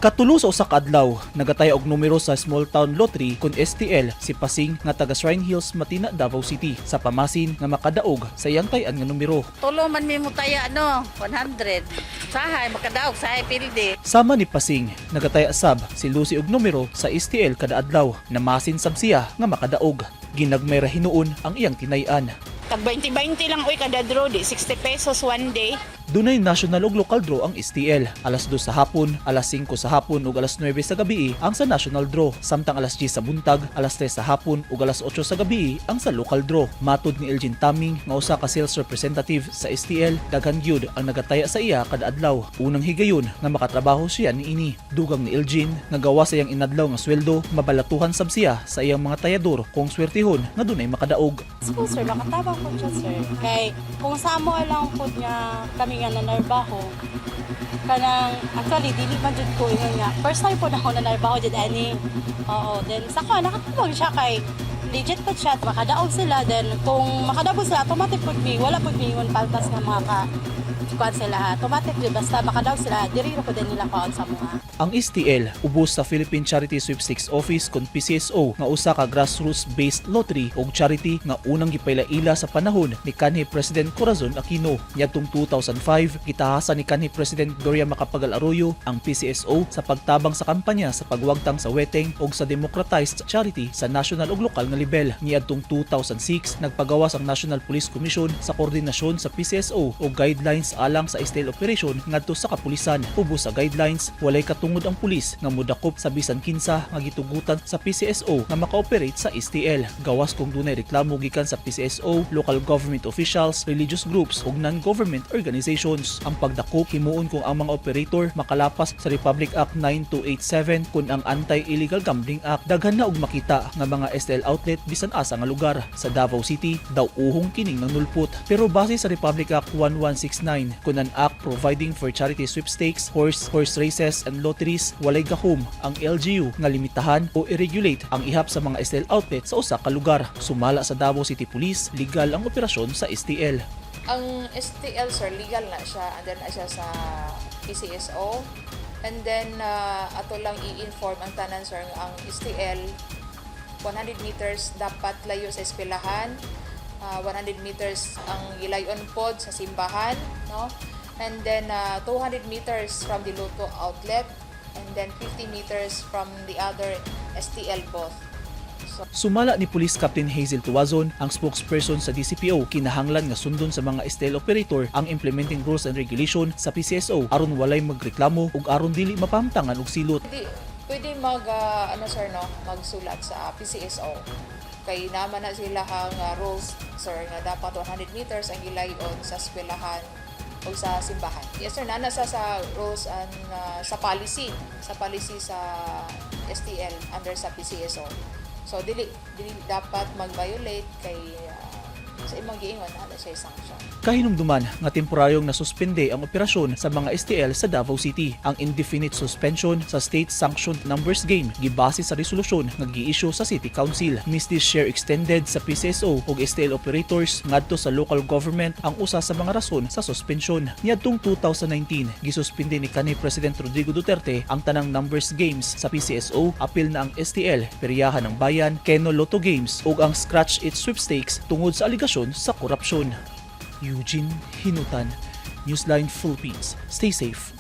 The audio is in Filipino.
Katulo sa usa ka adlaw, nagatay og numero sa small town lottery kun STL si Pasing nga taga Shrine Hills, Matina, Davao City sa pamasin nga makadaog sa iyang tayan nga numero. Tulo man mi mo taya 100. Sahay makadaog sahay pildi. Sama ni Pasing, nagataya sab si Lucy og numero sa STL kada adlaw, namasin sab siya nga makadaog. Ginagmay ra hinuon ang iyang tinayan. Tag 20-20 lang oy kada draw di 60 pesos one day. Dunay national ug local draw ang STL. Alas 2 sa hapon, alas 5 sa hapon ug alas 9 sa gabi ang sa national draw. Samtang alas 10 sa buntag, alas 3 sa hapon ug alas 8 sa gabi ang sa local draw. Matud ni Elgin Taming nga usa ka sales representative sa STL, daghan gyud ang nagataya sa iya kada adlaw. Unang higayon nga makatrabaho siya niini. Dugang ni Elgin nga gawa sa iyang inadlaw nga sweldo, mabalatuhan sab siya sa iyang mga tayador kung swertihon nga dunay makadaog. School sir, makatabang po siya sir. Kay kung samo lang po niya kami nga nanarbaho, kanang actually dili man jud ko ingon nga first time po na ako nanarbaho jud ani. Oo, then saka nakatabang siya kay legit po siya, makadaog sila, then kung makadaog sila automatic po mi wala po mi ingon paltas nga mga kuan sila automatic jud basta makadaog sila diri ra po din nila kaon sa mga. Ang STL ubos sa Philippine Charity Sweepstakes Office kon PCSO nga usa ka grassroots-based lottery ug charity nga unang gipailaila sa panahon ni kanhi President Corazon Aquino. Niadtong 2005, gitahasan ni kanhi President Gloria Macapagal Arroyo ang PCSO sa pagtabang sa kampanya sa pagwagtang sa weteng ug sa democratized charity sa national ug lokal nga level. Niadtong 2006, nagpagawas ang National Police Commission sa koordinasyon sa PCSO ug guidelines alang sa STL operation ngadto sa kapulisan. Ubos sa guidelines, walay katungod ang pulis nga modakop sa bisan kinsa nga gitugutan sa PCSO nga maka-operate sa STL. Gawas kung dunay reklamo gikan sa PCSO, local government officials, religious groups ug non-government organizations. Ang pagdakop himuon kung ang mga operator makalapas sa Republic Act 9287 kun ang Anti-Illegal Gambling Act. Daghan na og makita nga mga STL outlet bisan asa nga lugar. Sa Davao City daw uhong kining nanulpot. Pero base sa Republic Act 1169 kun ang act providing for charity sweepstakes, horse races and lotteries, walay gahom ang LGU nga limitahan o i-regulate ang ihap sa mga STL outlet sa usa ka lugar. Sumala sa Davao City Police, legal ang operasyon sa STL. Ang STL sir, legal na siya, and then na siya sa PCSO, and then ato lang i-inform ang tanan sir nga ang STL 100 meters dapat layo sa eskwelahan, 100 meters ang ilayon pod sa simbahan, no? And then 200 meters from the Lotto outlet, and then 50 meters from the other STL booth. Sumala ni Police Captain Hazel Tuwazon, ang spokesperson sa DCPO, kinahanglan nga sundon sa mga STL operator ang implementing rules and regulation sa PCSO aron walay magreklamo ug aron dili mapamtangan og silot. Pwede magsulat sa PCSO. Kay naman na sila ang rules sir nga dapat 100 meters ang ilayon sa eskwelahan o sa simbahan. Yes sir, nana sa rules and sa policy sa STL under sa PCSO. So dili dapat mag-violate kay sa imong giingon na siya sanction. Kahinumduman nga temporaryong nasuspende ang operasyon sa mga STL sa Davao City. Ang indefinite suspension sa state-sanctioned numbers game gibase sa resolusyon nga gi-issue sa City Council. Mistis share extended sa PCSO ug STL operators ngadto sa local government ang usa sa mga rason sa suspension. Niadtong 2019, gisuspende ni kanhi President Rodrigo Duterte ang tanang numbers games sa PCSO, apil na ang STL, Peryahan ng Bayan, Keno Lotto Games ug ang Scratch It Sweepstakes tungod sa aligasyon sa korupsyon. Eugene Hinutan, Newsline Philippines. Stay safe.